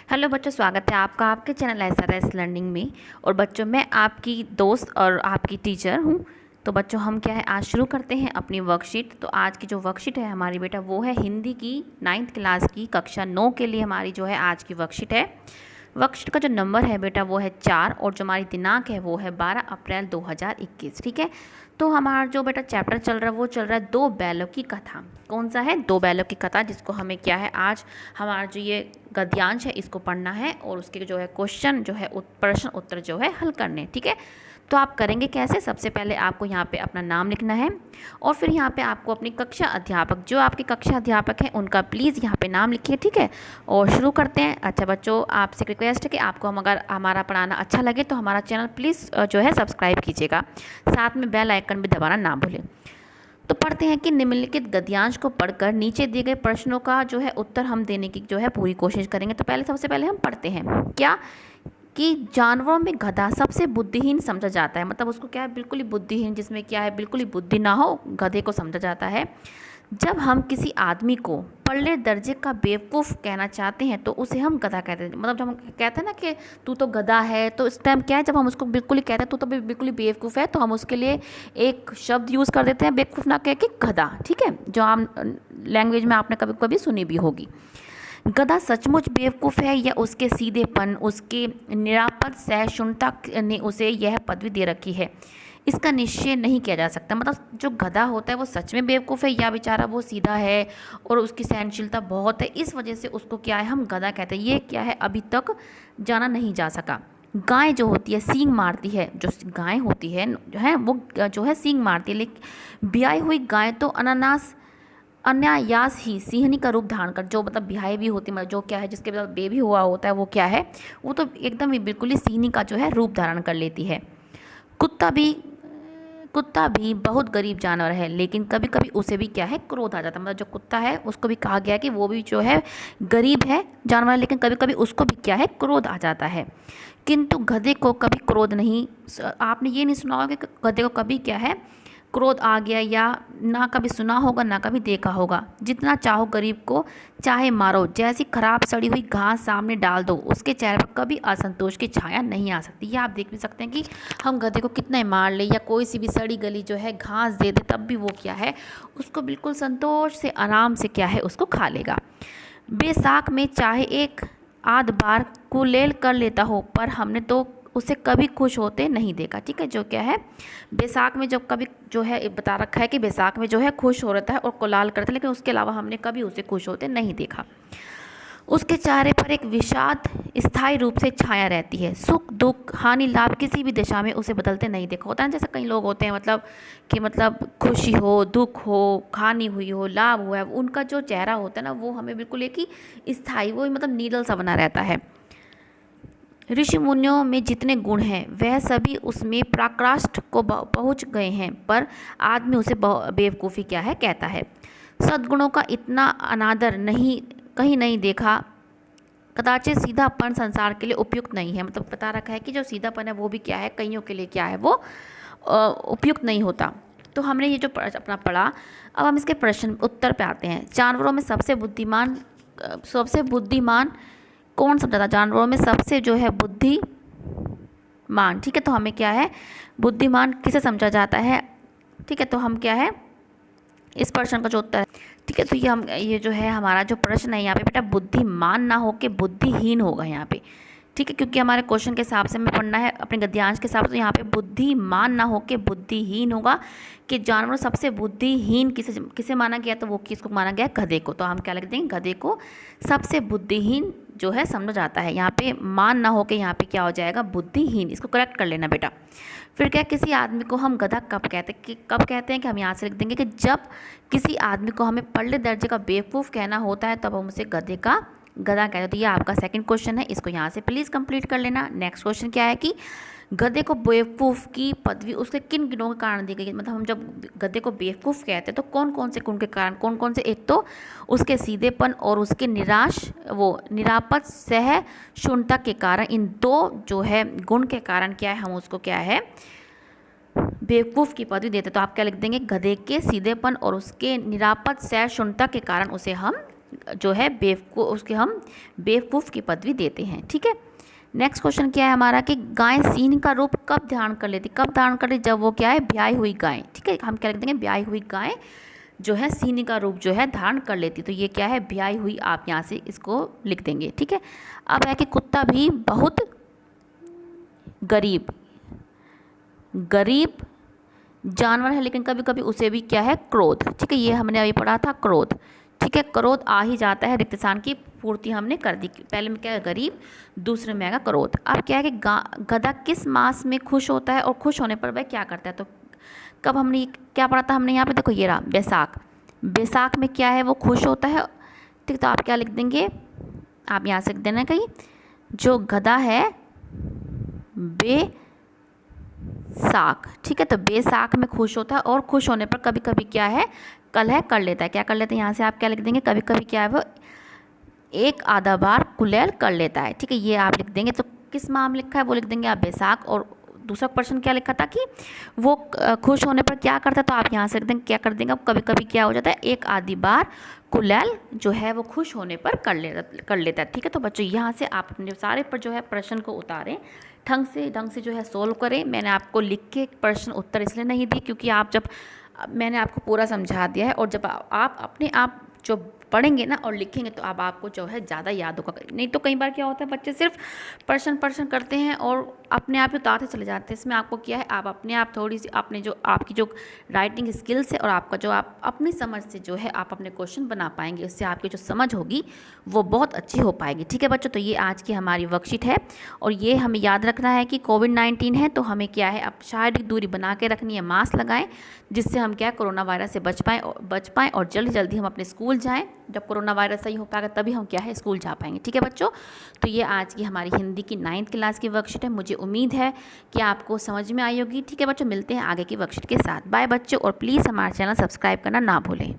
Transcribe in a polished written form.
Hello बच्चों, स्वागत है आपका आपके चैनल एसआरएस लर्निंग में। और बच्चों, मैं आपकी दोस्त और आपकी टीचर हूँ। तो बच्चों, हम क्या है आज शुरू करते हैं अपनी वर्कशीट। तो आज की जो वर्कशीट है हमारी बेटा वो है हिंदी की 9th क्लास की कक्षा 9 के लिए हमारी जो है आज की वर्कशीट है। वर्कशीट का जो नंबर है बेटा वो है 4 और जो हमारी दिनांक है वो है 12 अप्रैल 2021। ठीक है। तो हमारा जो बेटा चैप्टर चल रहा है वो चल रहा है दो बैलों की कथा। कौन सा है? दो बैलों की कथा, जिसको हमें क्या है आज हमारा जो ये गद्यांश है इसको पढ़ना है और उसके जो है क्वेश्चन जो है प्रश्न उत्तर जो है हल करने। ठीक है। तो आप करेंगे कैसे? सबसे पहले आपको यहाँ पे अपना नाम लिखना है और फिर यहाँ पे आपको अपनी कक्षा अध्यापक, जो आपके कक्षा अध्यापक हैं उनका प्लीज़ यहाँ पे नाम लिखिए। ठीक है। और शुरू करते हैं। अच्छा बच्चों, आपसे रिक्वेस्ट है कि आपको अगर हमारा पढ़ाना अच्छा लगे तो हमारा चैनल प्लीज़ जो है सब्सक्राइब कीजिएगा, साथ में बेल आइकन भी दबाना ना भूलें। तो पढ़ते हैं कि निम्नलिखित गद्यांश को पढ़कर नीचे दिए गए प्रश्नों का जो है उत्तर हम देने की जो है पूरी कोशिश करेंगे। तो पहले सबसे पहले हम पढ़ते हैं क्या कि जानवरों में गधा सबसे बुद्धिहीन समझा जाता है। मतलब उसको क्या है, बिल्कुल ही बुद्धिहीन, जिसमें क्या है बिल्कुल ही बुद्धि ना हो, गधे को समझा जाता है। जब हम किसी आदमी को पल्ले दर्जे का बेवकूफ़ कहना चाहते हैं तो उसे हम गधा कहते हैं। मतलब जब हम कहते हैं ना कि तू तो गधा है, तो इस टाइम क्या है, जब हम उसको बिल्कुल ही कहते हैं तू तो बिल्कुल ही बेवकूफ़ है, तो हम उसके लिए एक शब्द यूज़ कर देते हैं बेवकूफ़ ना कह के गधा। ठीक है। जो आम लैंग्वेज में आपने कभी कभी सुनी भी होगी। गधा सचमुच बेवकूफ़ है या उसके सीधेपन, उसके निरापद सहिष्णुता ने उसे यह पदवी दे रखी है, इसका निश्चय नहीं किया जा सकता। मतलब जो गधा होता है वो सच में बेवकूफ़ है या बेचारा वो सीधा है और उसकी सहनशीलता बहुत है, इस वजह से उसको क्या है हम गधा कहते हैं। ये क्या है अभी तक जाना नहीं जा सका। गाय जो होती है सींग मारती है, जो गाय होती है जो है वो जो है सींग मारती है, लेकिन ब्याई हुई गाय तो अनायास ही सिंहनी का रूप धारण कर, जो मतलब ब्याही भी होती है, मतलब जो क्या है जिसके मतलब बेबी हुआ होता है वो क्या है, वो तो एकदम ही बिल्कुल ही सिंहनी का जो है रूप धारण कर लेती है। कुत्ता भी कुत्ता भी बहुत गरीब जानवर है, लेकिन कभी कभी उसे भी क्या है क्रोध आ जाता है। मतलब जो कुत्ता है उसको भी कहा गया कि वो भी जो है गरीब है जानवर, लेकिन कभी कभी उसको भी क्या है क्रोध आ जाता है। किंतु गधे को कभी क्रोध नहीं। आपने ये नहीं सुना होगा कि गधे को कभी क्या है क्रोध आ गया, या ना कभी सुना होगा ना कभी देखा होगा। जितना चाहो गरीब को चाहे मारो, जैसी खराब सड़ी हुई घास सामने डाल दो उसके चेहरे पर कभी असंतोष की छाया नहीं आ सकती। ये आप देख भी सकते हैं कि हम गधे को कितना ही मार ले या कोई सी भी सड़ी गली जो है घास दे दे, तब भी वो क्या है उसको बिल्कुल संतोष से आराम से क्या है उसको खा लेगा। बैसाख में चाहे एक आध बार कुलेल कर लेता हो, पर हमने तो उसे कभी खुश होते नहीं देखा। ठीक है। जो क्या है बैसाख में जब कभी जो है बता रखा है कि बैसाख में जो है खुश हो रहा है और कुलाल करता है, लेकिन उसके अलावा हमने कभी उसे खुश होते नहीं देखा। उसके चेहरे पर एक विषाद स्थायी रूप से छाया रहती है। सुख दुख हानि लाभ किसी भी दिशा में उसे बदलते नहीं देखा। होता है जैसे कई लोग होते हैं मतलब कि मतलब खुशी हो, दुख हो, हानि हुई हो, लाभ हुआ है, उनका जो चेहरा होता है ना वो हमें बिल्कुल एक ही स्थायी, वो मतलब नीडल सा बना रहता है। ऋषि मुनियों में जितने गुण हैं वह सभी उसमें पराकाष्ठ को पहुँच गए हैं, पर आदमी उसे बेवकूफ़ी क्या है कहता है। सद्गुणों का इतना अनादर नहीं कहीं नहीं देखा। कदाचित सीधापन संसार के लिए उपयुक्त नहीं है। मतलब बता रखा है कि जो सीधापन है वो भी क्या है कईयों के लिए क्या है वो उपयुक्त नहीं होता। तो हमने ये जो अपना पढ़ा, अब हम इसके प्रश्न उत्तर पे आते हैं। जानवरों में सबसे बुद्धिमान कौन समझा था? जानवरों में सबसे जो है बुद्धिमान। ठीक है। तो हमें क्या है बुद्धिमान किसे समझा जाता है? ठीक है। तो हम क्या है इस प्रश्न का जो उत्तर है, ठीक है, तो ये जो है हमारा जो प्रश्न है यहाँ पे बेटा बुद्धिमान ना हो के बुद्धिहीन होगा यहाँ पे। ठीक है। क्योंकि हमारे क्वेश्चन के हिसाब से हमें पढ़ना है अपने गद्यांश के हिसाब से, तो यहाँ पे बुद्धिमान ना हो के बुद्धिहीन होगा। कि जानवर सबसे बुद्धिहीन किसे किसे माना गया, तो वो किसको माना गया? गधे को। तो हम क्या लिख देंगे? गधे को सबसे बुद्धिहीन जो है समझा जाता है। यहाँ पे मान ना हो के यहाँ पे क्या हो जाएगा? बुद्धिहीन। इसको करेक्ट कर लेना बेटा। फिर क्या, किसी आदमी को हम गधा कब कहते हैं? कि कब कहते हैं कि हम यहाँ से लिख देंगे कि जब किसी आदमी को हमें पल्ले दर्जे का बेवकूफ़ कहना होता है तब हम उसे गधा कहते हैं। तो ये आपका सेकंड क्वेश्चन है, इसको यहाँ से प्लीज़ कंप्लीट कर लेना। नेक्स्ट क्वेश्चन क्या है कि गधे को बेवकूफ़ की पदवी उसके किन गुणों के कारण दी गई? मतलब हम जब गधे को बेवकूफ़ कहते हैं तो कौन कौन से गुण के कारण, कौन कौन से? एक तो उसके सीधेपन और उसके निरापद सहिष्णुता के कारण, इन दो जो है गुण के कारण क्या है हम उसको क्या है बेवकूफ़ की पदवी देते। तो आप क्या लिख देंगे? गधे के सीधेपन और उसके निरापद सहिष्णुता के कारण उसे हम जो है बेवकूफ़, उसके हम बेवकूफ़ की पदवी देते हैं। ठीक है, नेक्स्ट क्वेश्चन क्या है हमारा कि गाय सीन का रूप कब धारण कर लेती, कब धारण कर लेती, जब वो क्या है ब्याई हुई गाय। ठीक है, हम क्या लिख देंगे, ब्याई हुई गाय जो है सीनी का रूप जो है धारण कर लेती, तो ये क्या है ब्याई हुई, आप यहाँ से इसको लिख देंगे। ठीक है, अब है कि कुत्ता भी बहुत गरीब जानवर है, लेकिन कभी कभी उसे भी क्या है क्रोध। ठीक है, ये हमने अभी पढ़ा था क्रोध। ठीक है, क्रोध आ ही जाता है, रिक्त स्थान की पूर्ति हमने कर दी। पहले में क्या है गरीब, दूसरे में आएगा क्रोध। अब क्या है कि गधा किस मास में खुश होता है और खुश होने पर वह क्या करता है, तो कब हमने क्या पढ़ा था हमने यहाँ पे, देखो ये रहा बैसाख। बैसाख में क्या है वो खुश होता है। ठीक, तो आप क्या लिख देंगे, आप यहाँ से लिख देना कहीं, जो गधा है बैसाख। ठीक है, तो बैसाख में खुश होता है और खुश होने पर कभी कभी क्या है कलह कर लेता है। क्या कर लेता है, यहाँ से आप क्या लिख देंगे, कभी कभी क्या है वो एक आधा बार कुलेल कर लेता है। ठीक है, ये आप लिख देंगे। तो किस माह में लिखा है वो लिख देंगे आप बैसाख, और दूसरा प्रश्न क्या लिखा था कि वो खुश होने पर क्या करता है, तो आप यहाँ से लिख देंगे क्या कर देंगे, अब कभी कभी क्या हो जाता है एक आधी बार कुलेल जो है वो खुश होने पर कर लेता है। ठीक है, तो बच्चों यहाँ से आप अपने सारे पर जो है प्रश्न को उतारें, ढंग से जो है सोल्व करें। मैंने आपको लिख के प्रश्न उत्तर इसलिए नहीं दिए क्योंकि आप जब मैंने आपको पूरा समझा दिया है, और जब आप अपने आप जो पढ़ेंगे ना और लिखेंगे तो अब आपको जो है ज़्यादा याद होगा। नहीं तो कई बार क्या होता है बच्चे सिर्फ प्रश्न करते हैं और अपने आप ही उतारते चले जाते हैं। इसमें आपको क्या है, आप अपने आप थोड़ी सी अपने जो आपकी जो राइटिंग स्किल्स है और आपका जो आप अपनी समझ से जो है आप अपने क्वेश्चन बना पाएंगे, उससे आपकी जो समझ होगी वो बहुत अच्छी हो पाएगी। ठीक है बच्चों, तो ये आज की हमारी वर्कशीट है, और ये हमें याद रखना है कि कोविड-19 है तो हमें क्या है अब शारीरिक दूरी बना के रखनी है, मास्क लगाएं, जिससे हम क्या है कोरोना वायरस से बच पाएँ और जल्दी हम अपने स्कूल जाएँ। जब कोरोना वायरस सही हो पाएगा तभी हम क्या है स्कूल जा पाएंगे। ठीक है बच्चों, तो ये आज की हमारी हिंदी की 9th क्लास की वर्कशीट है। मुझे उम्मीद है कि आपको समझ में आई होगी। ठीक है बच्चों, मिलते हैं आगे की वर्कशीट के साथ। बाय बच्चों, और प्लीज़ हमारा चैनल सब्सक्राइब करना ना भूलें।